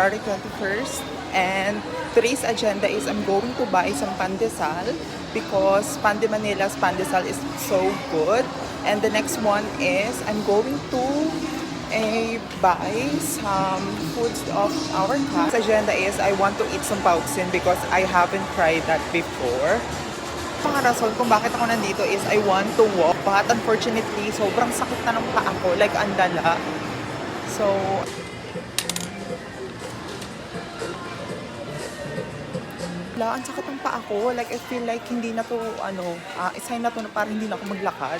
February 21st, and today's agenda is I'm going to buy some pandesal because Pande Manila's pandesal is so good. And the next one is I'm going to buy some foods of our class. Agenda is I want to eat some pauksin because I haven't tried that before. Mga rason kung bakit ako nandito is I want to walk, but unfortunately sobrang sakit na ng paa ko, like ang dala. So ang sakit ng paa ko, like I feel like hindi na to sign na to na parang hindi na ako maglakad.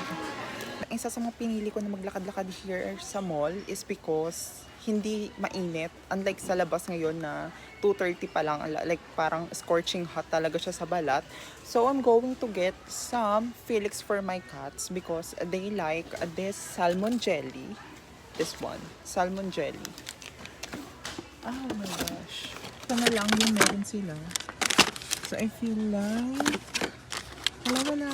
Isa sa mga pinili ko na maglakad-lakad here sa mall is because hindi mainit. Unlike sa labas ngayon na 2:30 pa lang, like parang scorching hot talaga siya sa balat. So I'm going to get some Felix for my cats because they like this salmon jelly. This one, salmon jelly. Oh my gosh. Ito na lang yung meron sila. So I feel like wala na.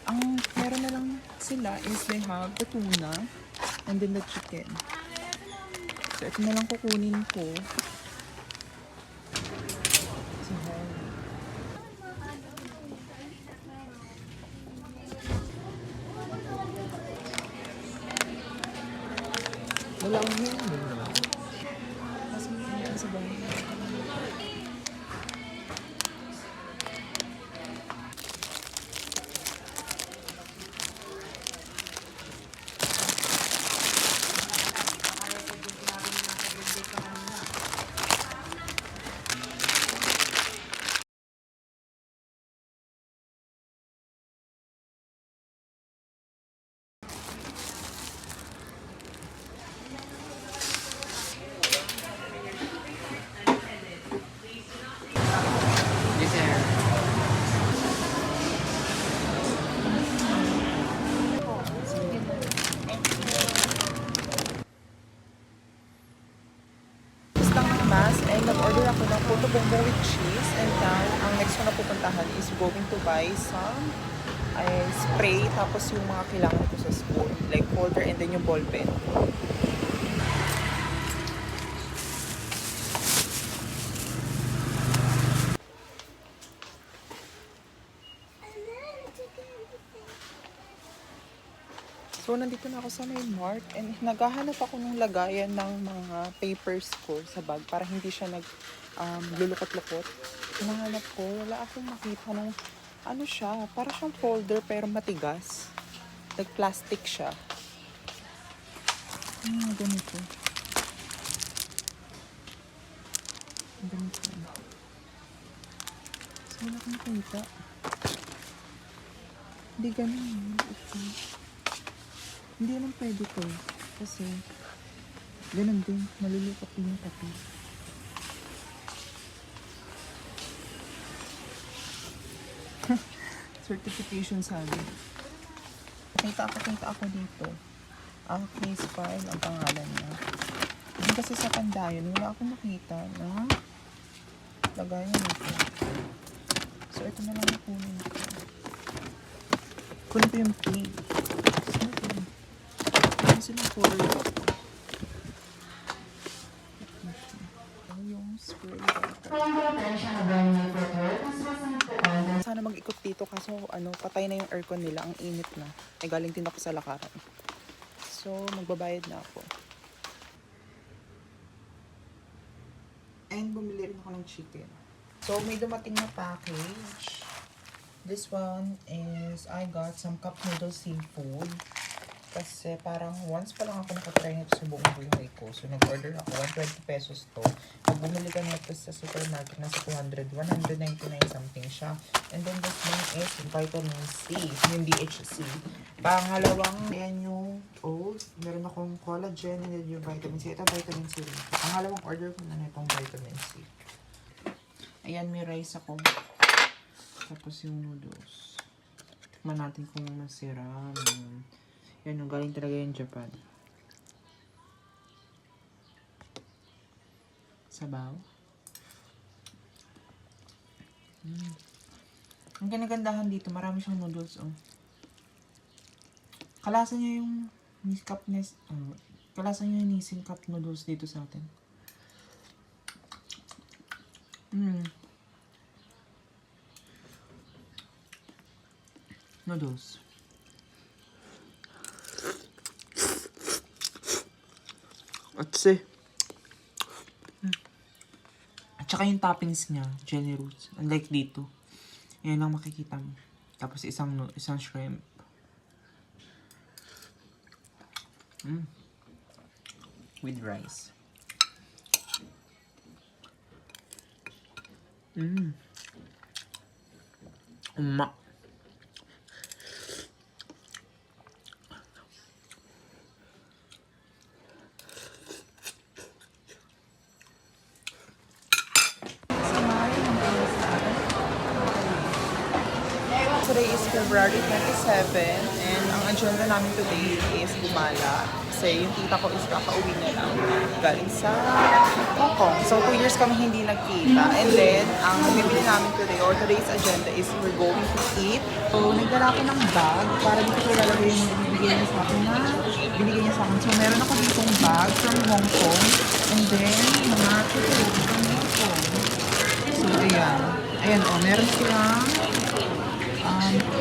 Ang meron na lang sila is they have the tuna and then the chicken. So ito na lang kukunin ko. So, wala akong yun. kasi yan sa bahay. Yes, sir. Gusto ng mass and nag-order ako ng puto bombo with cheese, and now ang next ko na pupuntahan is going to buy some spray, tapos yung mga kailangan ko sa school like folder and then yung ball pen. So, nandito na ako sa may mart and naghahanap ako ng lagayan ng mga papers ko sa bag para hindi siya lulukot-lukot. Hinahanap ko, wala akong makita ng ano siya, para siyang folder pero matigas. Like plastic siya. Ganito. Ganito. So, wala akong makita. Hindi ganun. Okay. Hindi naman pwede to. Kasi, ganun din. Malulukot din yung papel. Certification sabi. Kita ako dito. Ang case file, ang pangalan niya. Hindi kasi sa Pandayon, wala akong nakita na lagayan nito. So, ito na lang yung kunin ko. Kunin ko yung page. Silang color ko. Yung spray sana mag-ikot dito kaso patay na yung aircon nila, ang init na. Ay galing din ako sa lakaran. So magbabayad na ako. And bumili rin ako ng chicken. So may dumating na package. This one is I got some cup noodle seafood. Kasi parang once pa lang ako nakatry nito sa buong buhay ko. So, nag-order ako. 120 pesos to. Pag bumili ka nito sa supermarket, nasa 200, 199 something siya. And then this one is vitamin C, yung DHC. Pangalawang, yan yung oats. Meron akong collagen and then yung vitamin C. Ito, vitamin C rin. Pangalawang order ko na itong vitamin C. Ayan, may rice ako. Tapos yung noodles. Tikman natin kung masira. Yan, galing talaga yung Japan. Sabaw. Ang ganagandahan dito, marami siyang noodles. Kalasa niya yung kalasa niya yung Nissin Cup noodles dito sa atin. noodles. Atse. At saka yung toppings niya, jelly roots. Unlike dito. Yan lang makikita mo. Tapos isang shrimp. With rice. Umma. Today is February 27 and ang agenda namin today is Gumala. Kasi yung tita ko is kakauwi na lang galing sa Hong Kong. So 2 years kami hindi nagkita. And then, ang bibili namin today or today's agenda is we're going to eat. So nagdala ako ng bag para dito ko lalagay yung binigay niya sa akin na binigay niya sa akin. So meron ako ditong bag from Hong Kong. And then, mga chocolate from Hong Kong. So ayan. Ayan o, meron silang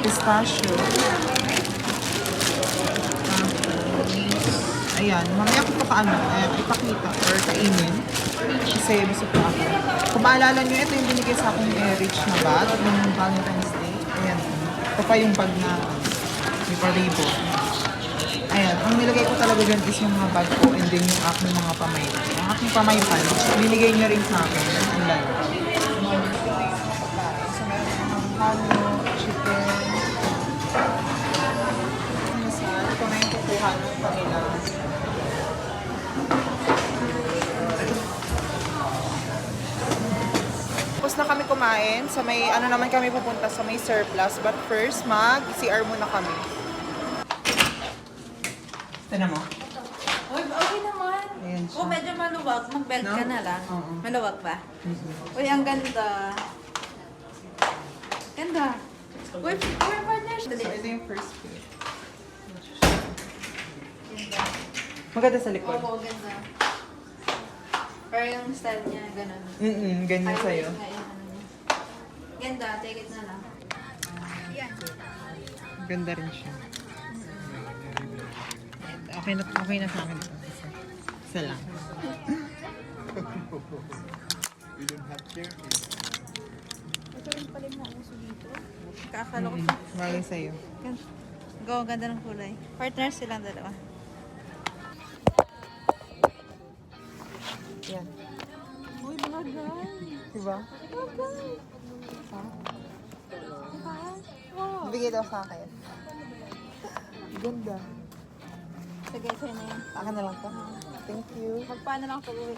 pistachio. Ayan, mamaya ko pa ipakita or kainin. Kasi busog pa ako. Kung maalala nyo, ito yung binigay sa akin ni Erich na bag ng Valentine's Day. Ayan. Ito pa yung bag na may paribo. Ayan, ang nilagay ko talaga dyan is yung mga bag ko and then yung aking mga pamay. Ang aking pamaypan, binigay niya rin sa akin. Ang lalo. So, meron akong halo, chicken. Ito na yung kukuha ng kanila. Tapos na kami kumain. Sa may, ano naman kami pupunta sa may surplus. But first, mag-CR muna kami. Tignan mo. Uy, okay naman. Ayan siya. Oh, medyo maluwag. Mag-belt ka No? na lang. Oo. Maluwag ba? Uy, ang ganda. Ganda. Uy, partners. So, ito yung first plate. Ganda. Maganda sa likod. Oo, ganda. Pero yung style niya, ganun. Ganyan sa'yo. Nga yung ano niya. Ganda, take it na lang. Yan. Ganda rin siya. Okay na sa akin ito. Isa lang. Ito rin pala yung mga uso dito. Kakala ko siya. Bagay sa'yo. Go, ganda ng kulay. Partners silang dalawa. Yan. Uy, bagay. Diba? Bagay. Ha? Diba? Wow. Bigay daw sa akin. Ganda. Sige, sa'yo na yan. Akin na lang to. Thank you. Magpaano lang pag-uwi.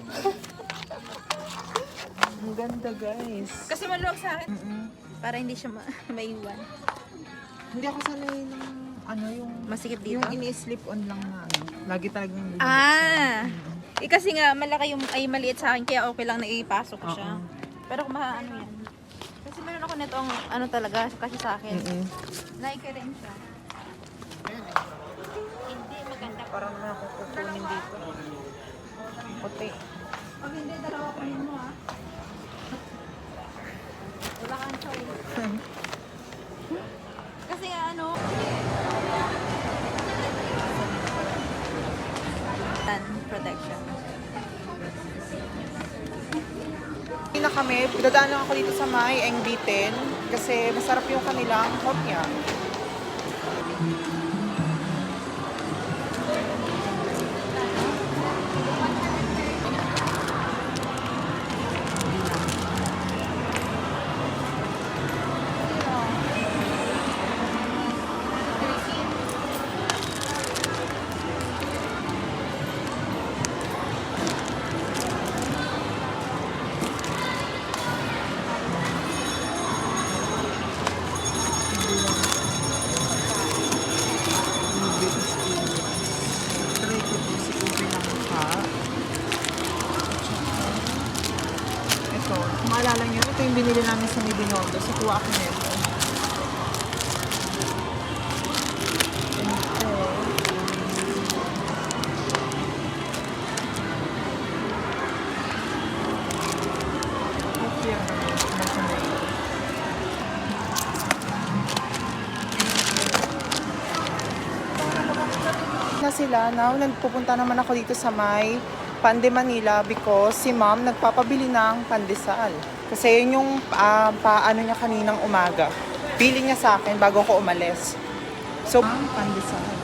Ang ganda, guys. Kasi maluwag sa akin. Mm-mm. Para hindi siya maiwan. Hindi ako sanay ng ano yung Masikip dito? yung ini-slip on lang na ano. Lagi talagang bubuksan. Ah! Kasi nga, malaki yung, ay maliit sa akin, kaya okay lang na ipasok ko siya. Oo. Pero kung ano yan. Kasi meron ako nito ang ano talaga, kasi sa akin. Mm-mm. Nike rin siya. Hindi maganda. Parang naman ako kukunin dito. Puti. Pag hindi, dalawa ko mo ah. Wala kang choice. Kasi nga ano, sun protection. Hindi na kami. Dadaan lang ako dito sa may NB10 kasi masarap yung kanilang hopya. Try ko po si Uber ng ka. Ito, kung maalala nyo, ito yung binili namin sa Medinondo. So, kuha ako nito. Okay, ano, sila. Now, nagpupunta naman ako dito sa may Pande Manila because si ma'am nagpapabili ng pandesal. Kasi yun yung paano niya kaninang umaga. Bili niya sa akin bago ako umalis. So, pandesal.